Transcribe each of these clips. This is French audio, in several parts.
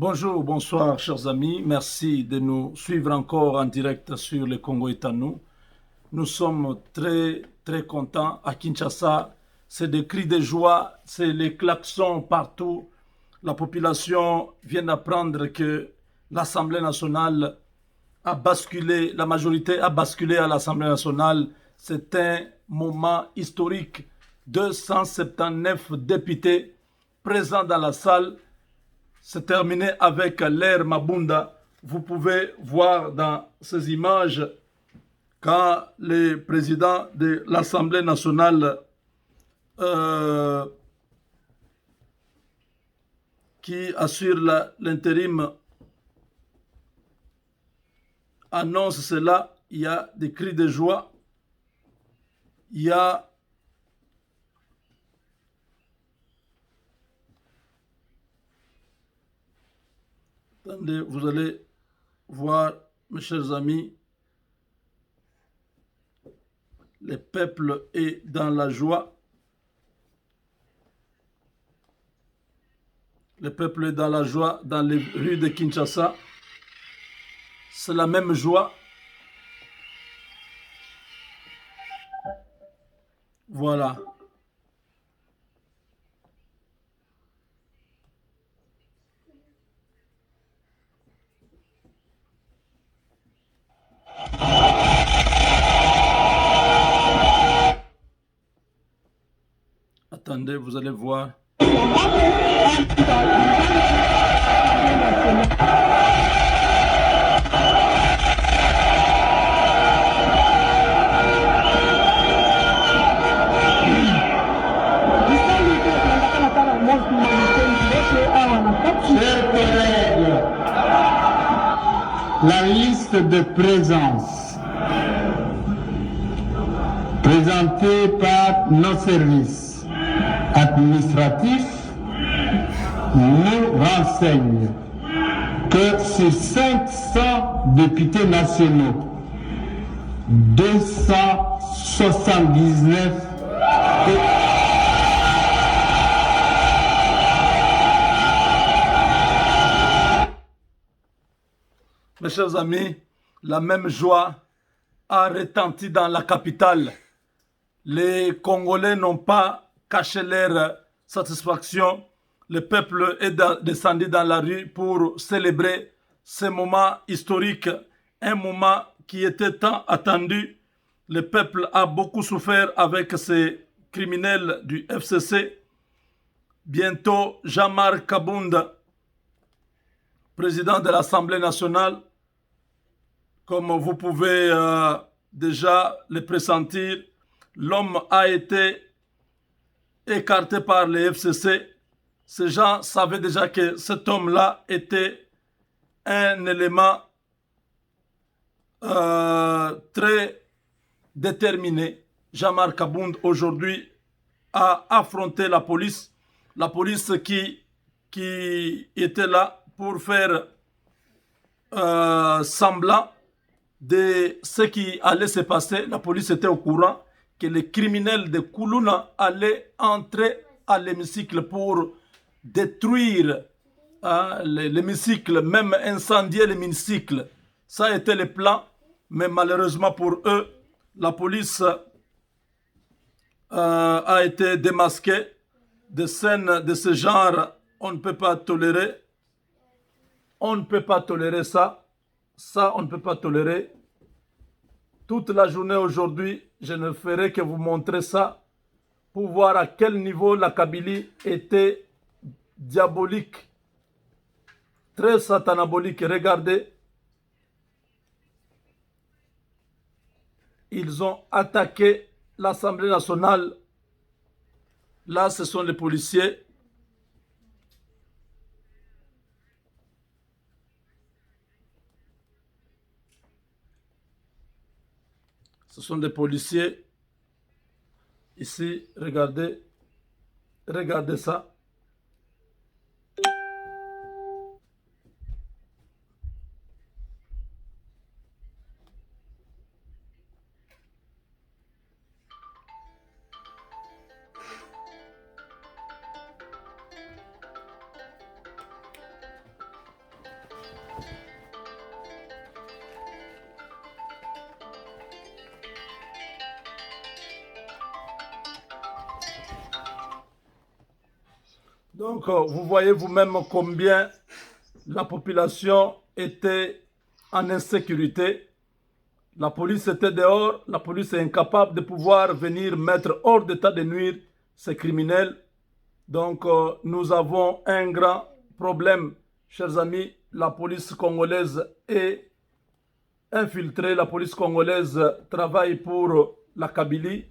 Bonjour, bonsoir, chers amis. Merci de nous suivre encore en direct sur le Congo est à nous. Nous sommes très, très contents. À Kinshasa, c'est des cris de joie, c'est les klaxons partout. La population vient d'apprendre que l'Assemblée nationale a basculé, la majorité a basculé à l'Assemblée nationale. C'est un moment historique. 279 députés présents dans la salle. C'est terminé avec l'ère Mabunda. Vous pouvez voir dans ces images quand le président de l'Assemblée nationale euh, qui assure l'intérim annonce cela, il y a des cris de joie, il y a attendez, vous allez voir, mes chers amis, le peuple est dans la joie. Le peuple est dans la joie dans les rues de Kinshasa. C'est la même joie. Voilà. Attendez, vous allez voir. Chers collègues, la liste de présence présentée par nos services administratifs nous renseigne que sur 500 députés nationaux, 279 Mes chers amis, la même joie a retenti dans la capitale. Les Congolais n'ont pas caché leur satisfaction. Le peuple est descendu dans la rue pour célébrer ce moment historique, un moment qui était tant attendu. Le peuple a beaucoup souffert avec ces criminels du FCC. Bientôt, Jean-Marc Kabunda, président de l'Assemblée nationale, comme vous pouvez déjà le pressentir, l'homme a été écarté par les FCC. Ces gens savaient déjà que cet homme-là était un élément très déterminé. Jean-Marc Kabund aujourd'hui a affronté la police qui était là pour faire semblant de ce qui allait se passer. La police était au courant que les criminels de Koulouna allaient entrer à l'hémicycle pour détruire l'hémicycle, même incendier l'hémicycle. Ça a été le plan, mais malheureusement pour eux, la police a été démasquée. Des scènes de ce genre, on ne peut pas tolérer. On ne peut pas tolérer ça. Ça, on ne peut pas tolérer. Toute la journée aujourd'hui, je ne ferai que vous montrer ça pour voir à quel niveau la Kabylie était diabolique, très satanabolique. Regardez, ils ont attaqué l'Assemblée nationale. Là, ce sont les policiers. Ce sont des policiers. Ici, regardez. Regardez ça. Donc, vous voyez vous-même combien la population était en insécurité. La police était dehors, la police est incapable de pouvoir venir mettre hors d'état de nuire ces criminels. Donc, nous avons un grand problème, chers amis. La police congolaise est infiltrée. La police congolaise travaille pour la Kabylie.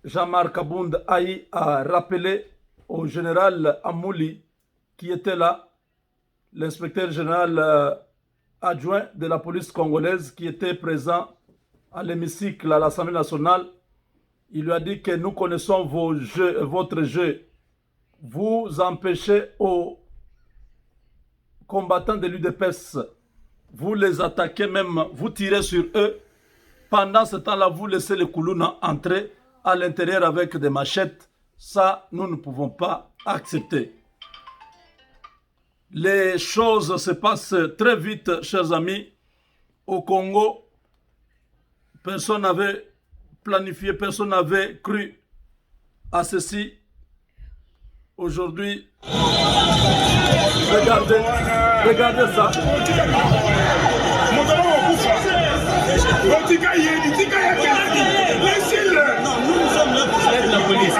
Jean-Marc Abound Aïe a rappelé au général Amouli, qui était là, l'inspecteur général adjoint de la police congolaise, qui était présent à l'hémicycle à l'Assemblée nationale. Il lui a dit que nous connaissons vos jeux, votre jeu. Vous empêchez aux combattants de l'UDPS, vous les attaquez même, vous tirez sur eux. Pendant ce temps-là, vous laissez les Koulouna entrer à l'intérieur avec des machettes. Ça, nous ne pouvons pas accepter. Les choses se passent très vite, chers amis. Au Congo, personne n'avait planifié, personne n'avait cru à ceci. Aujourd'hui, regardez ça. Non, nous sommes là pour aider la police.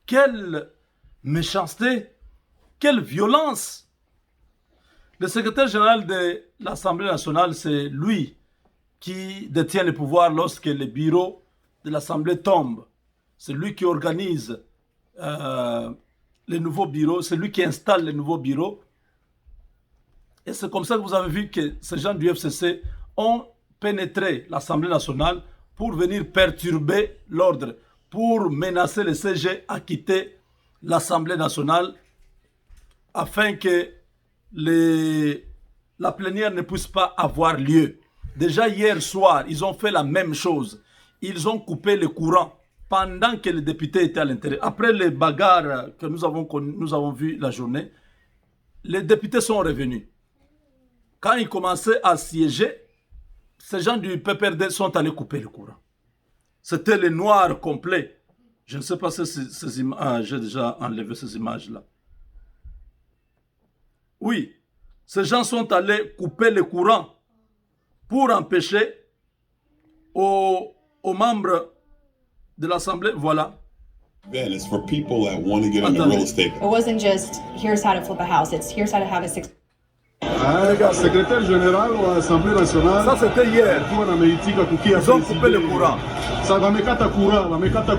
Quelle méchanceté, quelle violence. Le secrétaire général de l'Assemblée nationale, c'est lui qui détient le pouvoir lorsque le bureau de l'Assemblée tombe. C'est lui qui organise les nouveaux bureaux, c'est lui qui installe les nouveaux bureaux. Et c'est comme ça que vous avez vu que ces gens du FCC ont pénétré l'Assemblée nationale pour venir perturber l'ordre, pour menacer le CG à quitter l'Assemblée nationale afin que la plénière ne puisse pas avoir lieu. Déjà hier soir, ils ont fait la même chose. Ils ont coupé le courant pendant que les députés étaient à l'intérieur. Après les bagarres que nous avons vues la journée, les députés sont revenus. Quand ils commençaient à siéger, ces gens du PPRD sont allés couper le courant. C'était le noir complet. Je ne sais pas si ces images, j'ai déjà enlevé ces images-là. Oui, ces gens sont allés couper le courant pour empêcher aux membres de l'Assemblée, voilà. That is for people that want to get into real estate. It wasn't just here's how to flip a house, it's here's how to have a six. Secrétaire général wa Assemblée nationale. Ça c'était hier. Ils ont coupé le courant. Ça wamekata kura, wanakata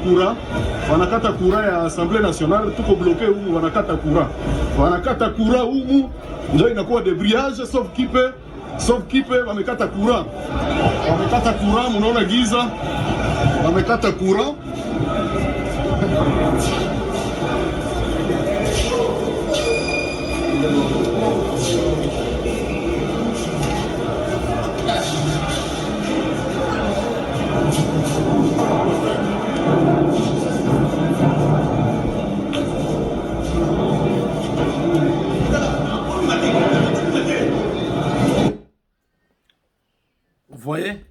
kura ya Assemblée nationale, tuko bloqué humu, wanakata kura humu, ndio inakuwa debriyage sauf kipe wamekata kura, mnaona giza, wamekata kura. Vous voyez?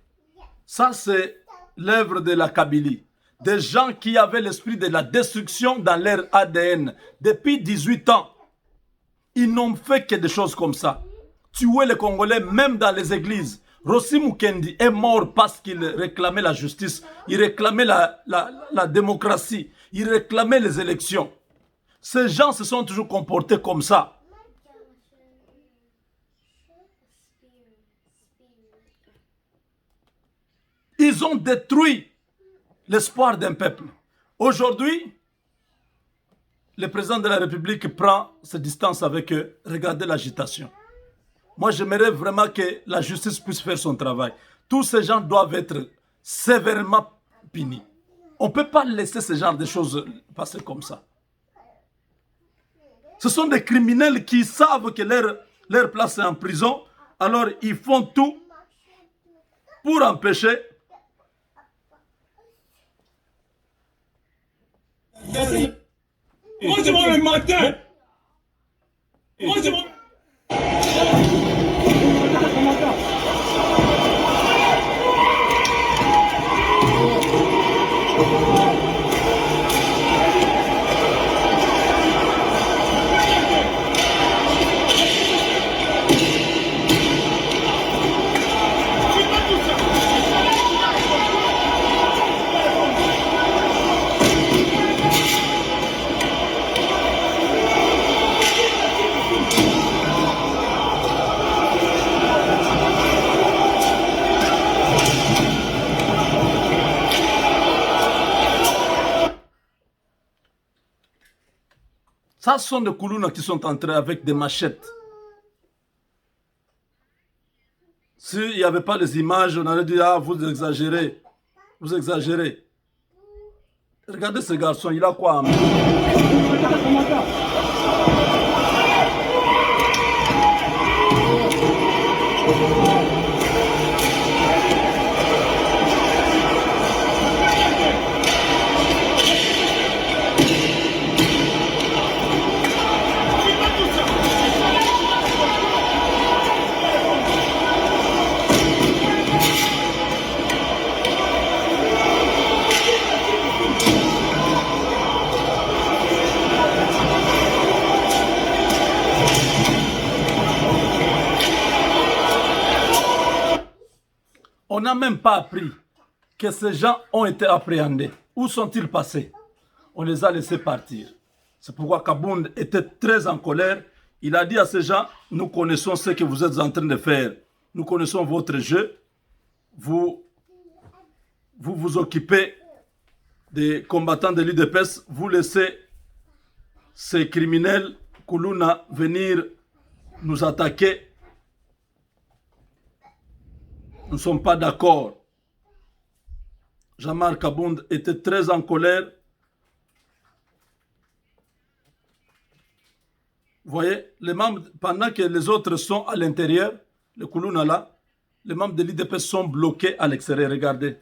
Ça, c'est l'œuvre de la Kabylie. Des gens qui avaient l'esprit de la destruction dans leur ADN. Depuis 18 ans, ils n'ont fait que des choses comme ça. Tuer les Congolais, même dans les églises. Rossi Mukendi est mort parce qu'il réclamait la justice, il réclamait la démocratie, il réclamait les élections. Ces gens se sont toujours comportés comme ça. Ils ont détruit l'espoir d'un peuple. Aujourd'hui, le président de la République prend ses distances avec eux. Regardez l'agitation. Moi, j'aimerais vraiment que la justice puisse faire son travail. Tous ces gens doivent être sévèrement punis. On ne peut pas laisser ce genre de choses passer comme ça. Ce sont des criminels qui savent que leur place est en prison, alors ils font tout pour empêcher. Moi, je m'en le matin. Moi, je m'en... Ça, ce sont des Koulouna qui sont entrés avec des machettes. S'il n'y avait pas les images, on aurait dit, ah, vous exagérez. Vous exagérez. Regardez ce garçon, il a quoi en main? On n'a même pas appris que ces gens ont été appréhendés. Où sont-ils passés? On les a laissés partir. C'est pourquoi Kabound était très en colère. Il a dit à ces gens, nous connaissons ce que vous êtes en train de faire. Nous connaissons votre jeu. Vous vous occupez des combattants de l'UDPS. Vous laissez ces criminels Koulouna venir nous attaquer. Nous ne sommes pas d'accord. Jean-Marc Kabound était très en colère. Vous voyez, les membres, pendant que les autres sont à l'intérieur, le Koulouna là, les membres de l'IDP sont bloqués à l'extérieur. Regardez.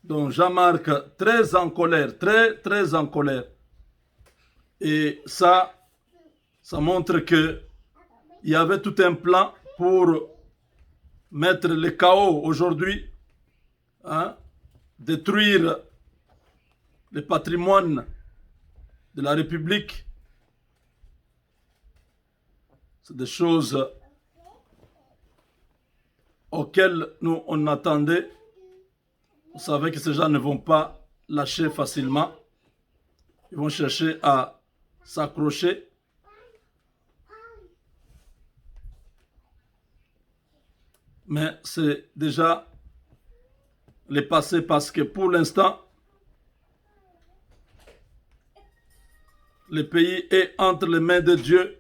Donc Jean-Marc, très en colère, très en colère. Et ça montre que il y avait tout un plan pour mettre le chaos aujourd'hui, hein, détruire le patrimoine de la République. C'est des choses auxquelles nous on attendait. On savait que ces gens ne vont pas lâcher facilement. Ils vont chercher à s'accrocher. Mais c'est déjà le passé parce que pour l'instant, le pays est entre les mains de Dieu.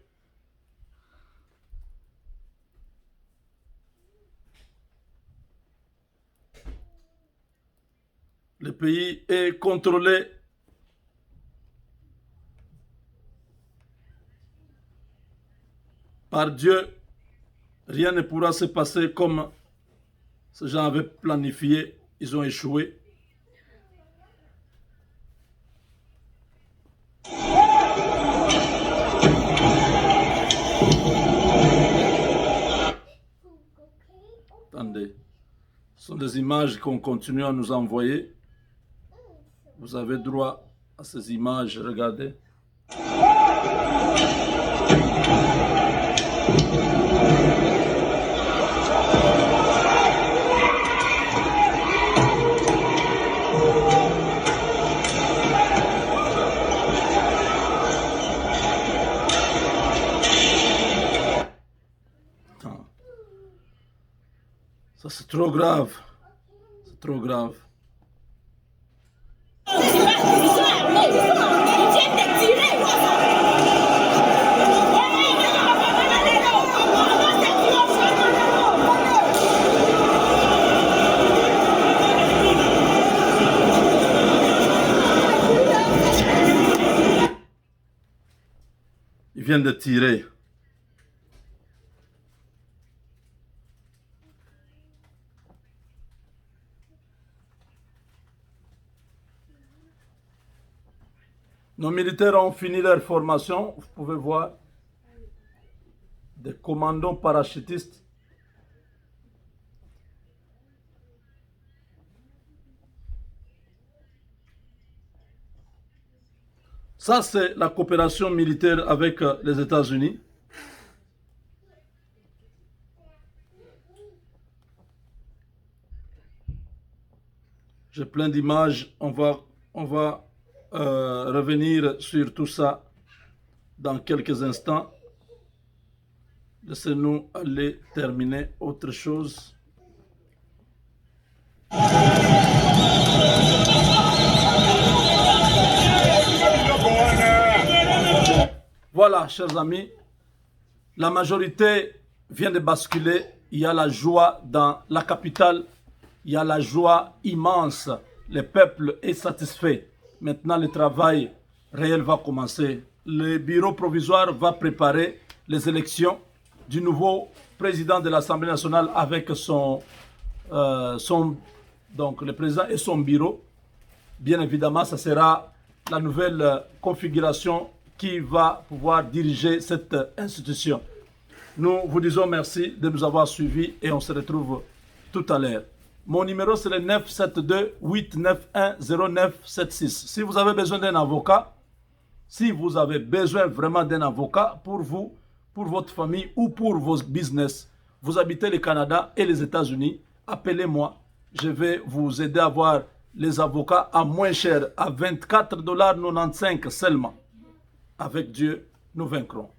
Le pays est contrôlé par Dieu. Rien ne pourra se passer comme ces gens avaient planifié. Ils ont échoué. Attendez. Ce sont des images qu'on continue à nous envoyer. Vous avez droit à ces images, regardez. trop grave. C'est trop grave. Ils viennent de tirer. Nos militaires ont fini leur formation. Vous pouvez voir des commandos parachutistes. Ça, c'est la coopération militaire avec les États-Unis. J'ai plein d'images. On va revenir sur tout ça dans quelques instants. Laissez-nous aller terminer autre chose. Voilà, chers amis, la majorité vient de basculer. Il y a la joie dans la capitale. Il y a la joie immense. Le peuple est satisfait. Maintenant, le travail réel va commencer. Le bureau provisoire va préparer les élections du nouveau président de l'Assemblée nationale avec donc le président et son bureau. Bien évidemment, ça sera la nouvelle configuration qui va pouvoir diriger cette institution. Nous vous disons merci de nous avoir suivis et on se retrouve tout à l'heure. Mon numéro, c'est le 972-891-0976. Si vous avez besoin d'un avocat, si vous avez besoin vraiment d'un avocat pour vous, pour votre famille ou pour vos business, vous habitez le Canada et les États-Unis, appelez-moi. Je vais vous aider à avoir les avocats à moins cher, à $24,95 seulement. Avec Dieu, nous vaincrons.